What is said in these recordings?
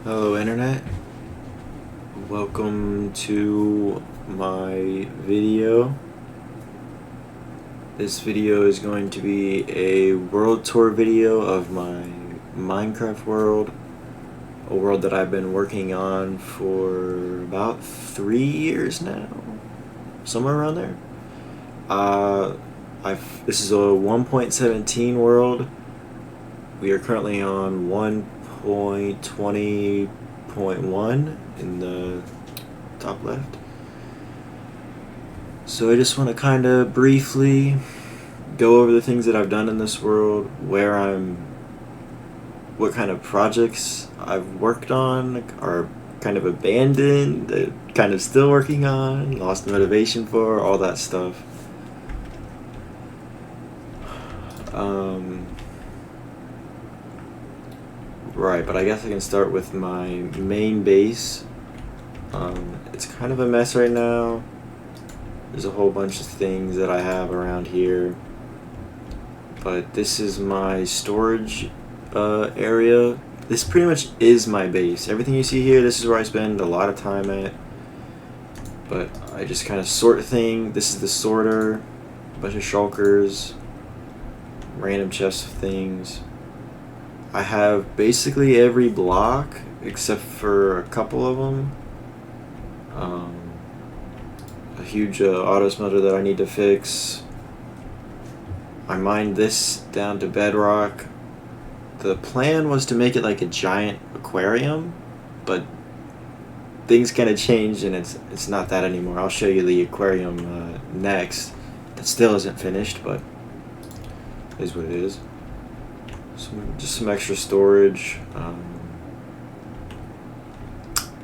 Hello Internet, welcome to my video. This video is going to be a world tour video of my Minecraft world, a world that I've been working on for about 3 years now, somewhere around there. This is a 1.17 world. We are currently on 1.20.1 in the top left. So I just want to kind of briefly go over the things that I've done in this world, what kind of projects I've worked on, or kind of abandoned, kind of still working on, lost motivation for, all that stuff. Right, but I guess I can start with my main base. It's kind of a mess right now. There's a whole bunch of things that I have around here. But this is my storage area. This pretty much is my base. Everything you see here, this is where I spend a lot of time at. But I just kind of sort things. This is the sorter, a bunch of shulkers, random chests of things. I have basically every block except for a couple of them. A huge auto smelter that I need to fix. I mined this down to bedrock. The plan was to make it like a giant aquarium, but things kind of changed and it's not that anymore. I'll show you the aquarium next. That still isn't finished, but it is what it is. Just some extra storage.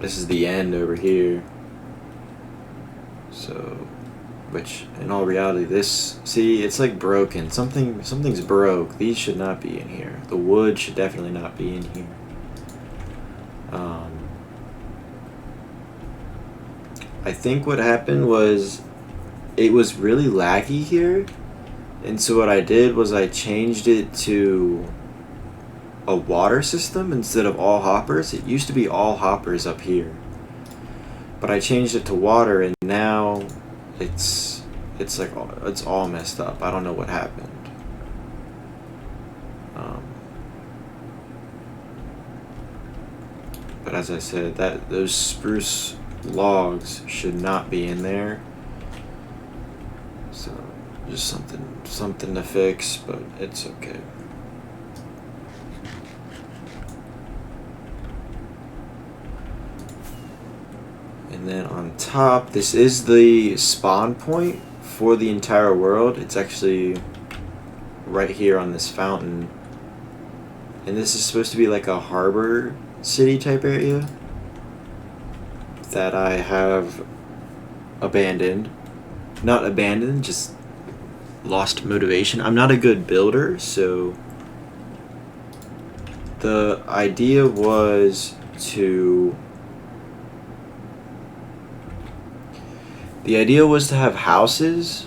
This is the end over here. So, which in all reality, see, it's like broken. Something's broke. These should not be in here. The wood should definitely not be in here. I think what happened was it was really laggy here, and so what I did was I changed it to a water system instead of all hoppers. It used to be all hoppers up here, but I changed it to water, and now it's like it's all messed up. I don't know what happened. But as I said, those spruce logs should not be in there. So just something to fix, but it's okay. And then on top, this is the spawn point for the entire world. It's actually right here on this fountain. And this is supposed to be like a harbor city type area that I have abandoned. Not abandoned, just lost motivation. I'm not a good builder, so the idea was to have houses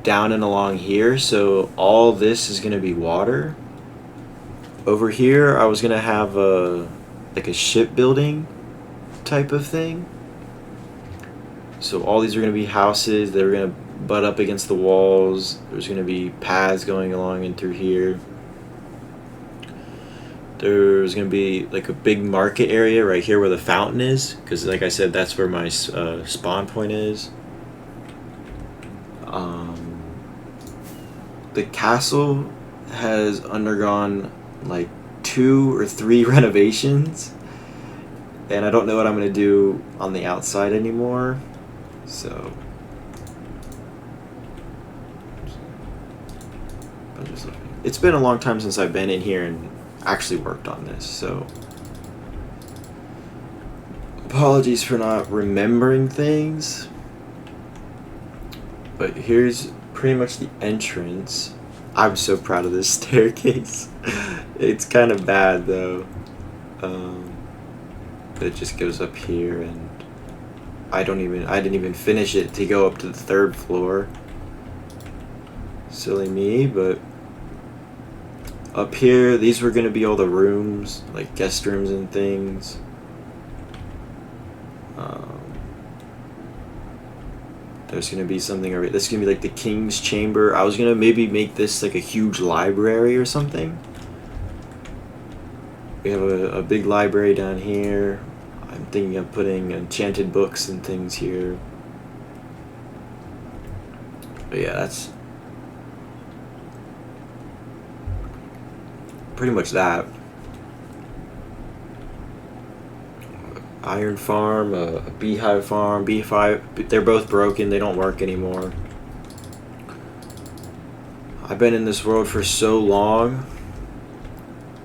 down and along here, so all this is going to be water. Over here I was going to have like a shipbuilding type of thing. So all these are going to be houses. They're going to butt up against the walls. There's going to be paths going along and through here. There's going to be like a big market area right here where the fountain is, because like I said, that's where my spawn point is. The castle has undergone like 2 or 3 renovations, and I don't know what I'm going to do on the outside anymore. So it's been a long time since I've been in here and actually worked on this, so apologies for not remembering things. But here's pretty much the entrance. I'm so proud of this staircase. It's kind of bad though, but it just goes up here, and I didn't even finish it to go up to the 3rd floor. Silly me, but Up here, these were going to be all the rooms, like guest rooms and things. There's going to be something over here. This is going to be like the king's chamber. I was going to maybe make this like a huge library or something. We have a big library down here. I'm thinking of putting enchanted books and things here. But yeah, that's pretty much that. Iron farm, a beehive farm, beehive. They're both broken. They don't work anymore. I've been in this world for so long,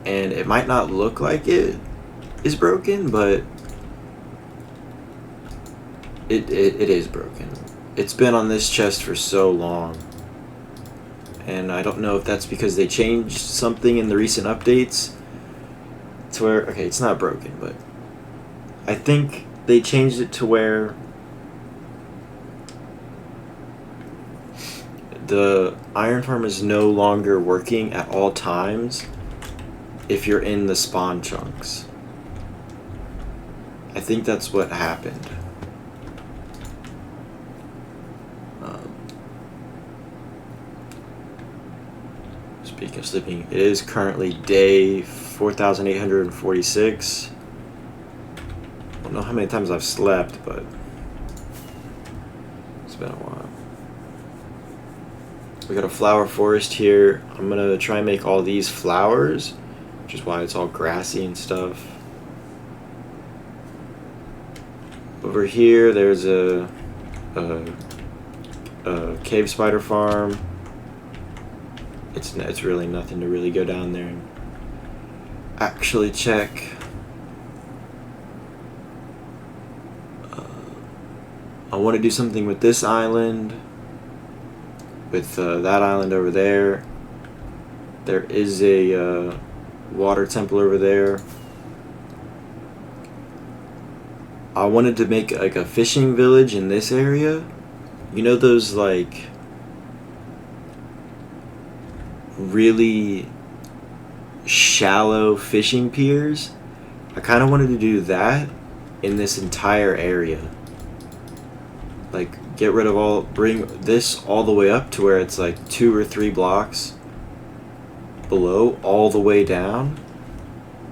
and it might not look like it is broken, but it is broken. It's been on this chest for so long, and I don't know if that's because they changed something in the recent updates to where, okay, it's not broken, but I think they changed it to where the iron farm is no longer working at all times if you're in the spawn chunks. I think that's what happened. Speaking of sleeping, it is currently day 4,846. I don't know how many times I've slept, but it's been a while. We got a flower forest here. I'm gonna try and make all these flowers, which is why it's all grassy and stuff. Over here, there's a cave spider farm. It's really nothing to really go down there and actually check. I want to do something with this island, with that island over there. There is a water temple over there. I wanted to make like a fishing village in this area. You know those like really shallow fishing piers? I kind of wanted to do that in this entire area. Like get rid of all, bring this all the way up to where it's like 2 or 3 blocks below, all the way down.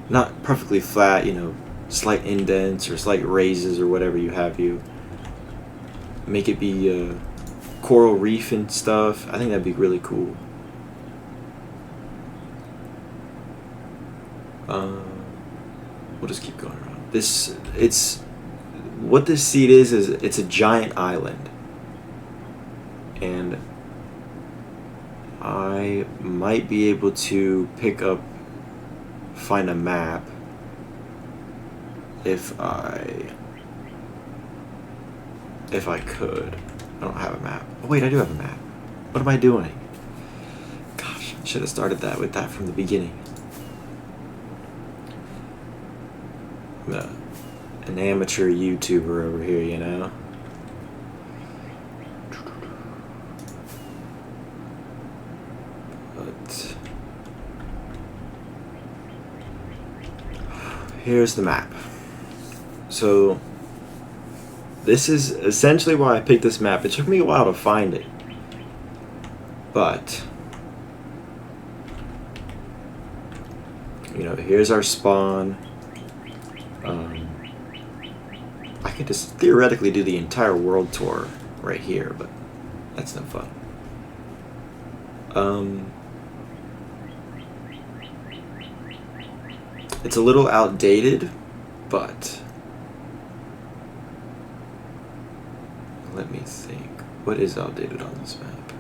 Not perfectly flat, you know, slight indents or slight raises or whatever you have. You make it be coral reef and stuff. I think that'd be really cool. We'll just keep going around. What this seed is it's a giant island, and I might be able to find a map if I could. I don't have a map. Oh wait, I do have a map. What am I doing? Gosh, I should have started with that from the beginning. An amateur YouTuber over here, you know. But here's the map. So this is essentially why I picked this map. It took me a while to find it, but you know, here's our spawn. I could just theoretically do the entire world tour right here, but that's no fun. It's a little outdated, but let me think. What is outdated on this map?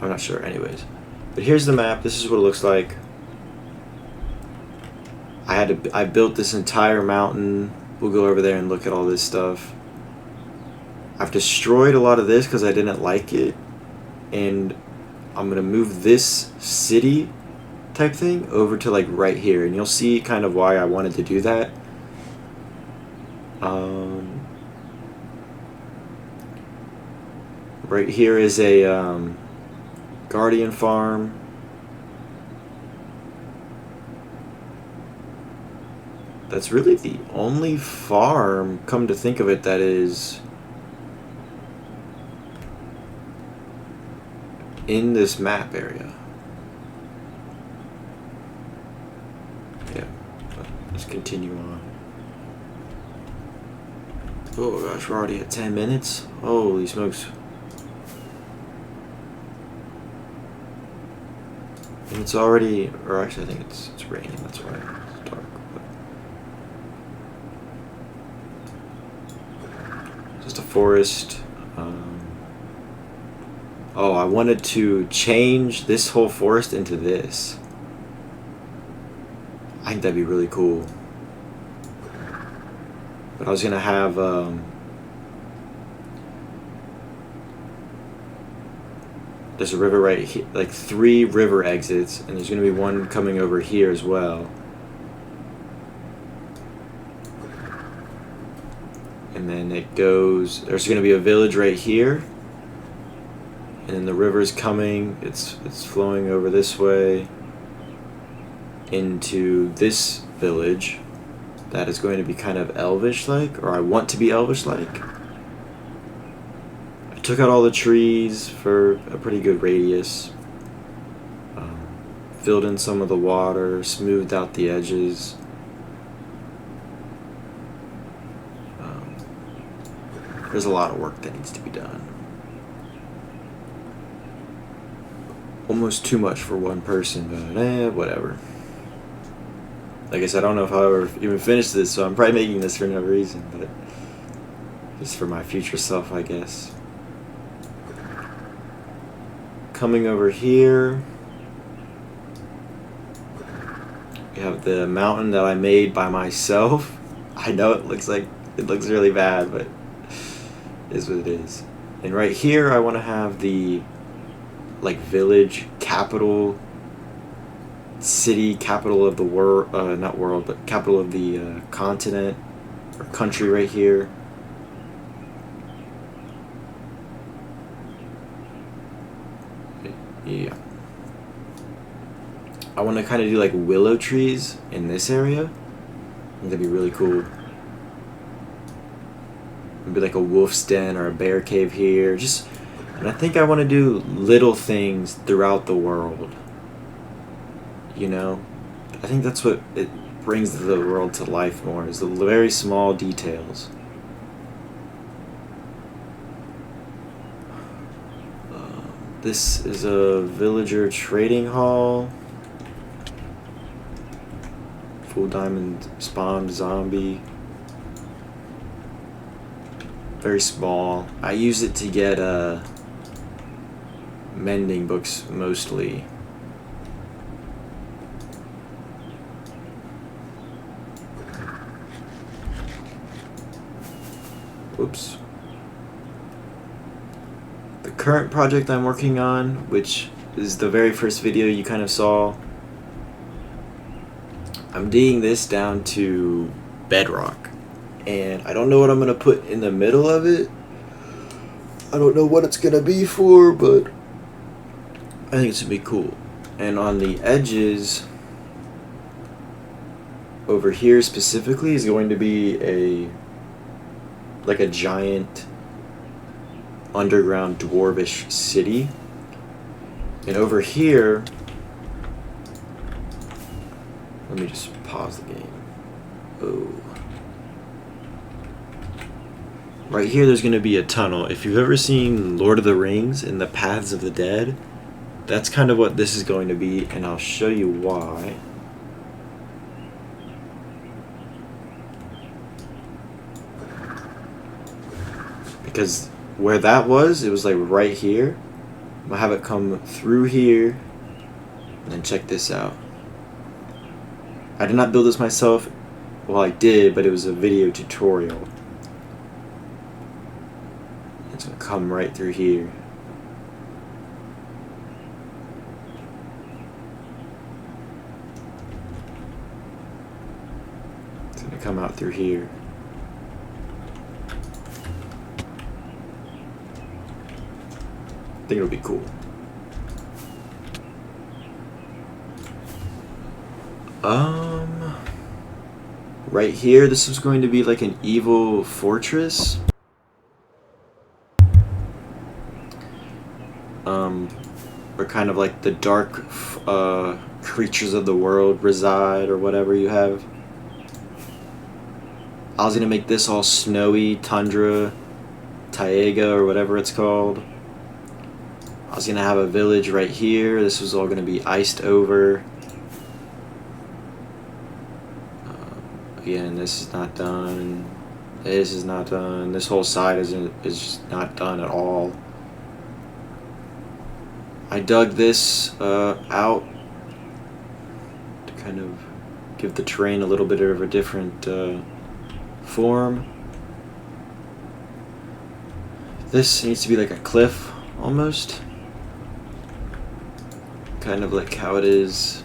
I'm not sure. Anyways, but here's the map. This is what it looks like. I built this entire mountain. We'll go over there and look at all this stuff. I've destroyed a lot of this because I didn't like it, and I'm gonna move this city type thing over to like right here, and you'll see kind of why I wanted to do that. Right here is a guardian farm. That's really the only farm, come to think of it, that is in this map area. Yeah, let's continue on. Oh gosh, we're already at 10 minutes. Holy smokes. And it's already, or actually I think it's raining, that's why it's dark. But just a forest. Oh, I wanted to change this whole forest into this. I think that'd be really cool. But I was gonna have there's a river right here, like 3 river exits, and there's gonna be one coming over here as well. And then it goes, there's gonna be a village right here, and then the river's coming, it's flowing over this way into this village that is going to be kind of elvish-like, or I want to be elvish-like. I took out all the trees for a pretty good radius, filled in some of the water, smoothed out the edges. There's a lot of work that needs to be done. Almost too much for one person, but whatever. Like I said, I don't know if I'll ever even finish this, so I'm probably making this for no reason, but just for my future self, I guess. Coming over here, we have the mountain that I made by myself. I know it looks really bad, but it is what it is. And right here, I want to have the village capital, city capital of the world, not world, but capital of the continent or country right here. Yeah. I want to kind of do like willow trees in this area. I think that'd be really cool. Maybe like a wolf's den or a bear cave here. And I think I want to do little things throughout the world. You know? I think that's what it brings the world to life more, is the very small details. This is a villager trading hall. Full diamond spawned zombie. Very small. I use it to get mending books mostly. Whoops. The current project I'm working on, which is the very first video you kind of saw, I'm digging this down to bedrock, and I don't know what I'm gonna put in the middle of it. I don't know what it's gonna be for, but I think it's gonna be cool. And on the edges over here specifically is going to be a giant underground dwarvish city. And over here, let me just pause the game. Oh. Right here there's going to be a tunnel. If you've ever seen Lord of the Rings and the Paths of the Dead, that's kind of what this is going to be, and I'll show you why. Because where that was, it was like right here. I'm gonna have it come through here, and then check this out. I did not build this myself. Well, I did, but it was a video tutorial. It's gonna come right through here. It's gonna come out through here. think it'll be cool. Right here, this is going to be like an evil fortress. Where kind of like the dark creatures of the world reside, or whatever you have. I was gonna make this all snowy, tundra, taiga, or whatever it's called. I was gonna have a village right here. This was all gonna be iced over. Again, this is not done. This is not done. This whole side is just not done at all. I dug this out to kind of give the terrain a little bit of a different form. This needs to be like a cliff almost, kind of like how it is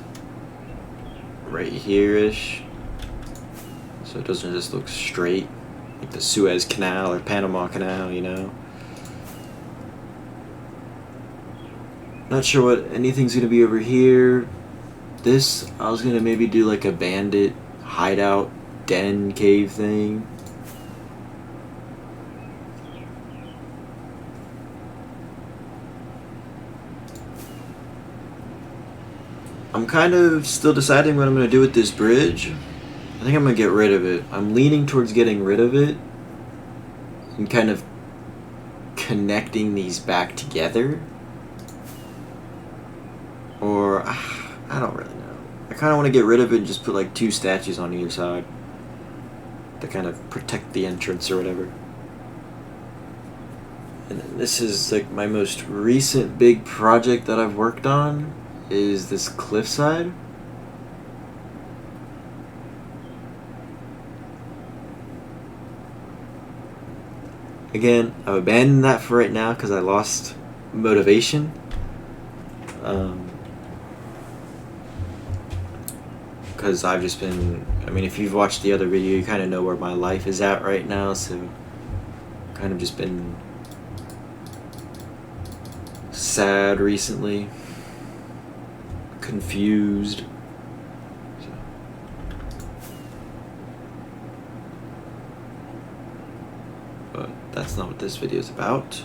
right here-ish, so it doesn't just look straight like the Suez Canal or Panama Canal, you know. Not sure what anything's gonna be over here. This, I was gonna maybe do like a bandit hideout den cave thing. I'm kind of still deciding what I'm gonna do with this bridge. I think I'm gonna get rid of it. I'm leaning towards getting rid of it and kind of connecting these back together. Or, I don't really know. I kind of want to get rid of it and just put like 2 statues on either side to kind of protect the entrance or whatever. And then this is like my most recent big project that I've worked on, is this cliffside. Again, I've abandoned that for right now because I lost motivation. Because I've just been, I mean, if you've watched the other video, you kind of know where my life is at right now, so kind of just been sad recently, confused. So. But that's not what this video is about.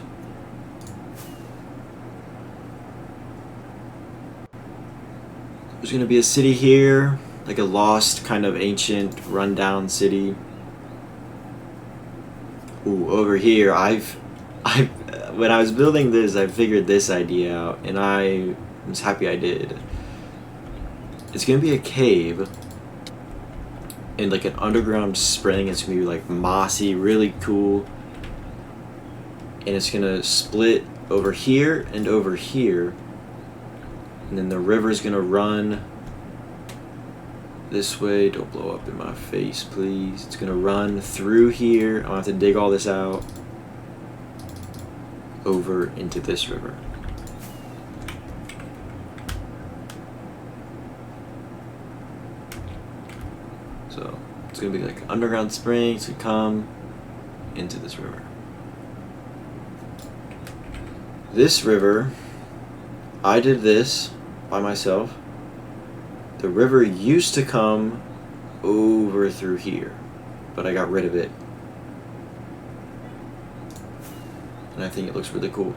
There's going to be a city here, like a lost, kind of ancient, rundown city. Ooh, over here, when I was building this, I figured this idea out, and I was happy I did. It's going to be a cave, and like an underground spring. It's going to be like mossy, really cool, and it's going to split over here and over here. And then the river's gonna run this way. Don't blow up in my face, please. It's gonna run through here. I'll have to dig all this out over into this river. So it's gonna be like an underground spring to come into this river. This river, I did this by myself. The river used to come over through here, but I got rid of it. And I think it looks really cool.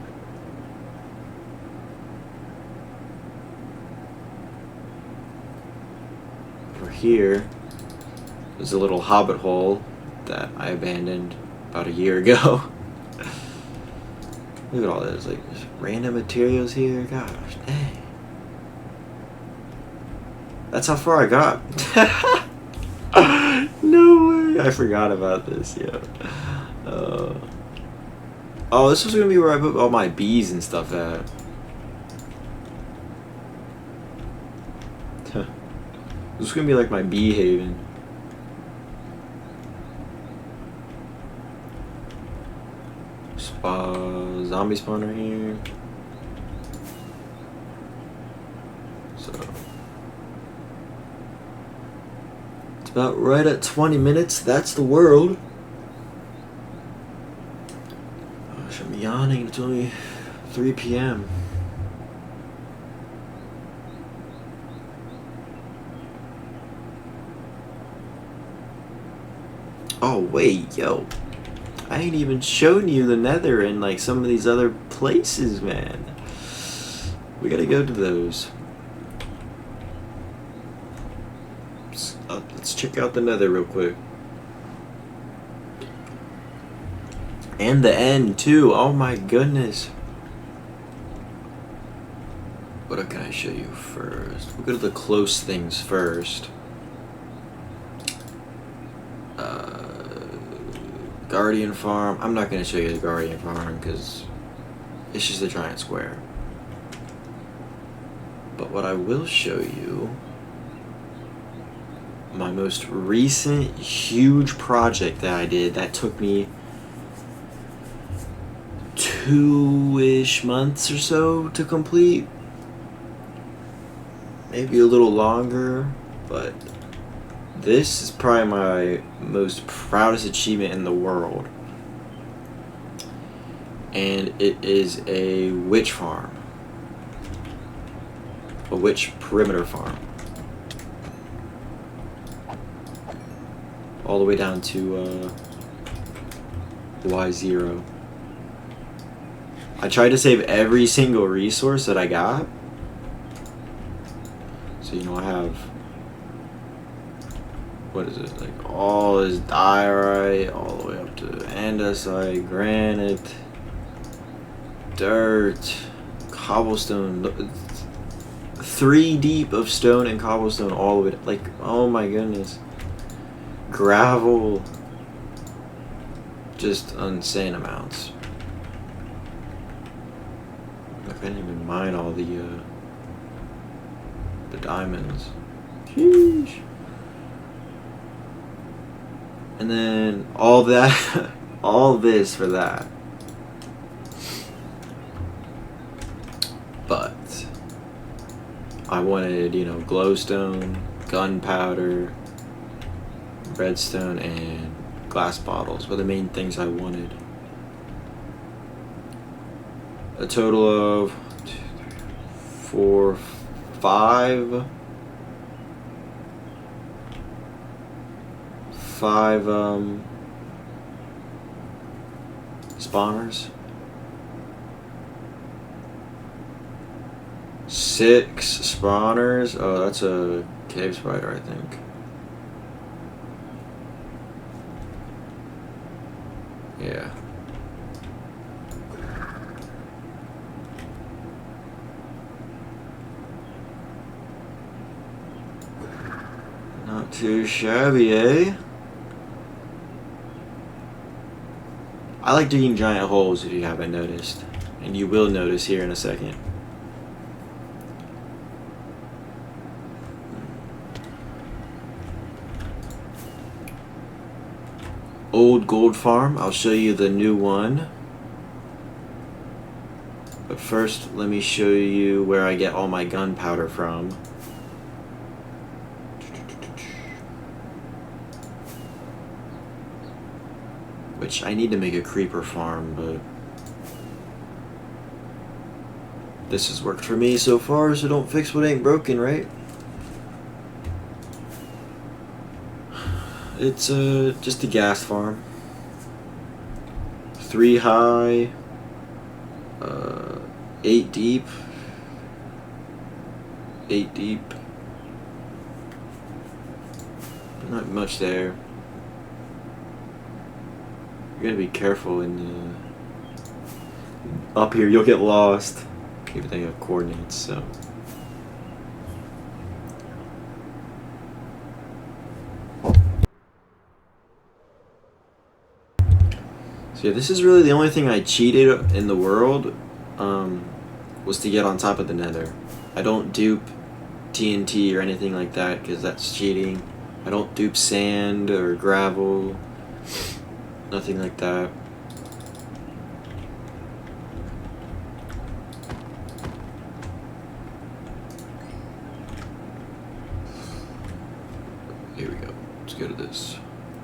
Over here, there's a little hobbit hole that I abandoned about a year ago. Look at all this, like, just random materials here. Gosh, dang. That's how far I got. No way. I forgot about this, yo. Oh, this was gonna be where I put all my bees and stuff at. This is gonna be like my bee haven. Zombie spawner here. So it's about right at 20 minutes. That's the world. Gosh, I'm yawning. It's only 3 p.m. Oh wait, yo. I ain't even shown you the nether and like some of these other places, man. We gotta go to those. Let's check out the nether real quick. And the end too. Oh my goodness. What can I show you first? We'll go to the close things first. Guardian Farm. I'm not going to show you the Guardian Farm because it's just a giant square. But what I will show you, my most recent huge project that I did that took me 2-ish months or so to complete. Maybe a little longer, but this is probably my most proudest achievement in the world. And it is a witch farm. A witch perimeter farm. All the way down to Y0. I tried to save every single resource that I got. So, you know, I have, what is it, like all this diorite, all the way up to andesite, granite, dirt, cobblestone, 3 deep of stone and cobblestone all of it, like, oh my goodness, gravel, just insane amounts. I couldn't even mine all the diamonds. Sheesh. And then all that, all this for that. But I wanted, you know, glowstone, gunpowder, redstone, and glass bottles were the main things I wanted. A total of 4, 5 spawners, 6 spawners. Oh, that's a cave spider, I think. Yeah. Not too shabby, eh? I like digging giant holes if you haven't noticed. And you will notice here in a second. Old gold farm. I'll show you the new one. But first, let me show you where I get all my gunpowder from. Which I need to make a creeper farm, but this has worked for me so far, so don't fix what ain't broken, right? It's just a gas farm. 3 high, 8 deep. 8 deep. Not much there. You gotta be careful in up here, you'll get lost. Even though you have coordinates, so. So yeah, this is really the only thing I cheated in the world, was to get on top of the nether. I don't dupe TNT or anything like that, because that's cheating. I don't dupe sand or gravel. Nothing like that. Here we go. Let's go to this.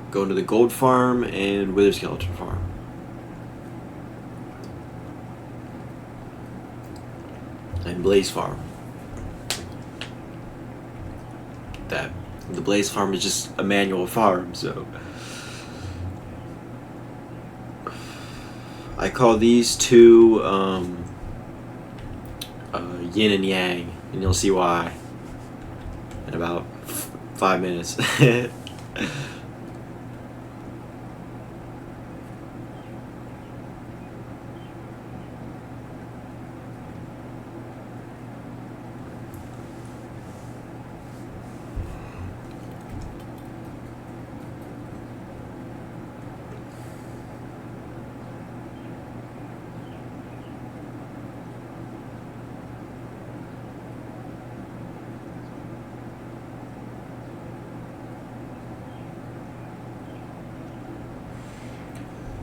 Go into the gold farm and wither skeleton farm. and Blaze Farm. That the Blaze Farm is just a manual farm, so I call these two yin and yang, and you'll see why in about 5 minutes.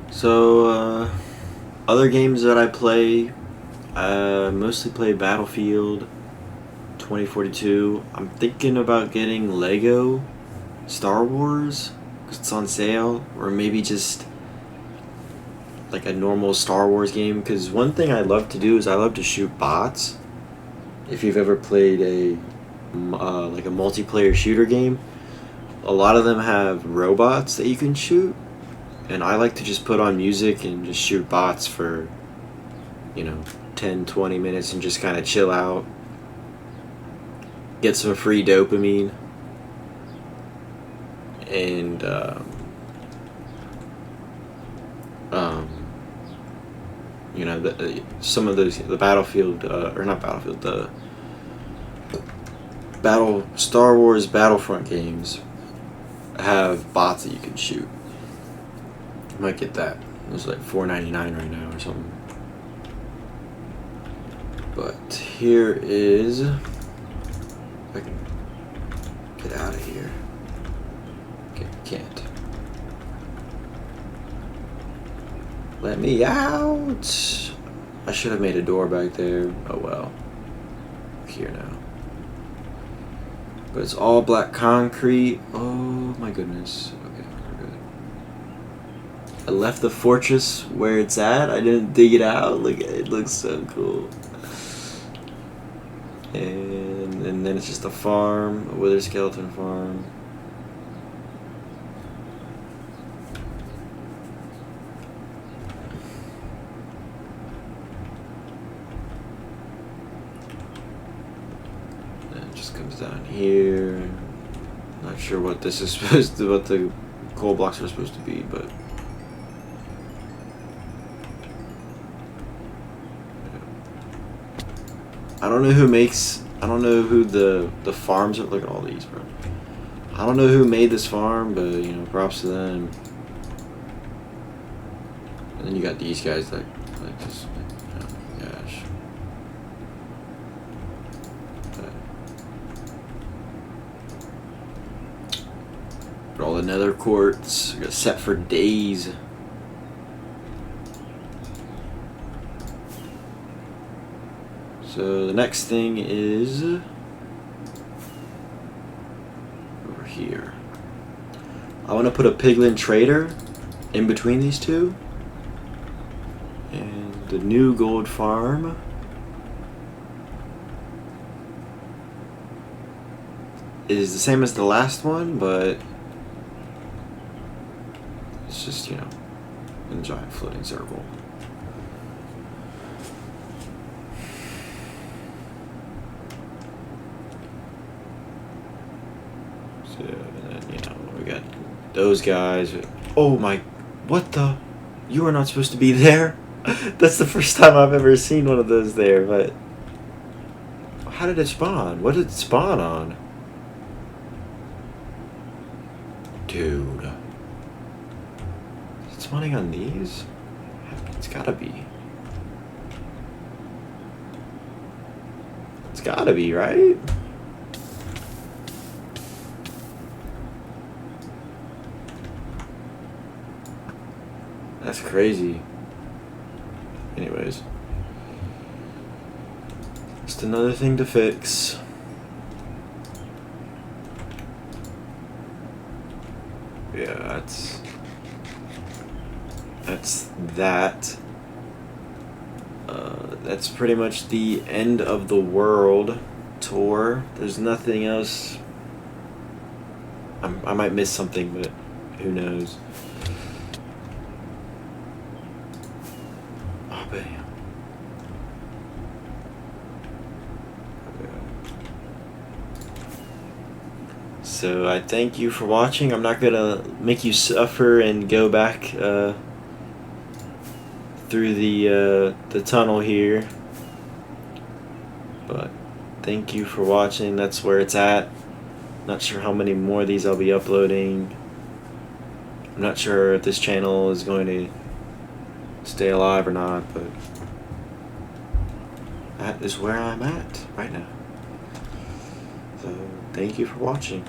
So, other games that I play, mostly play Battlefield 2042. I'm thinking about getting Lego Star Wars because it's on sale, or maybe just like a normal Star Wars game. Because one thing I love to do is I love to shoot bots. If you've ever played like a multiplayer shooter game, a lot of them have robots that you can shoot. And I like to just put on music and just shoot bots for, 10-20 minutes and just kind of chill out. Get some free dopamine. And, some of those, the Battlefield, or not Battlefield, the Star Wars Battlefront games have bots that you can shoot. I might get that. It's like $4.99 right now or something. But here is, if I can get out of here. Okay, can't. Let me out. I should have made a door back there. Oh well. Here now. But it's all black concrete. Oh my goodness. I left the fortress where it's at. I didn't dig it out. Look, it looks so cool. And then it's just a farm, a wither skeleton farm. And it just comes down here. Not sure what this is supposed to, what the coal blocks are supposed to be, but. I don't know who the farms are. Look at all these, bro. I don't know who made this farm, but, props to them. And then you got these guys that, like, just, oh my gosh. Got all the nether quartz. Got set for days. So the next thing is over here. I want to put a piglin trader in between these two. And the new gold farm is the same as the last one, but it's just, in a giant floating circle. And then, we got those guys. Oh my, what the? You are not supposed to be there? That's the first time I've ever seen one of those there, but how did it spawn? What did it spawn on? Dude. Is it spawning on these? It's gotta be. It's gotta be, right? That's crazy. Anyways. Just another thing to fix. Yeah, that's that. that's pretty much the end of the world tour. There's nothing else. I might miss something, but who knows. Oh, bam. So I thank you for watching. I'm not gonna make you suffer and go back through the tunnel here, but thank you for watching. That's where it's at. Not sure how many more of these I'll be uploading. I'm not sure if this channel is going to stay alive or not, but that is where I'm at right now. So thank you for watching.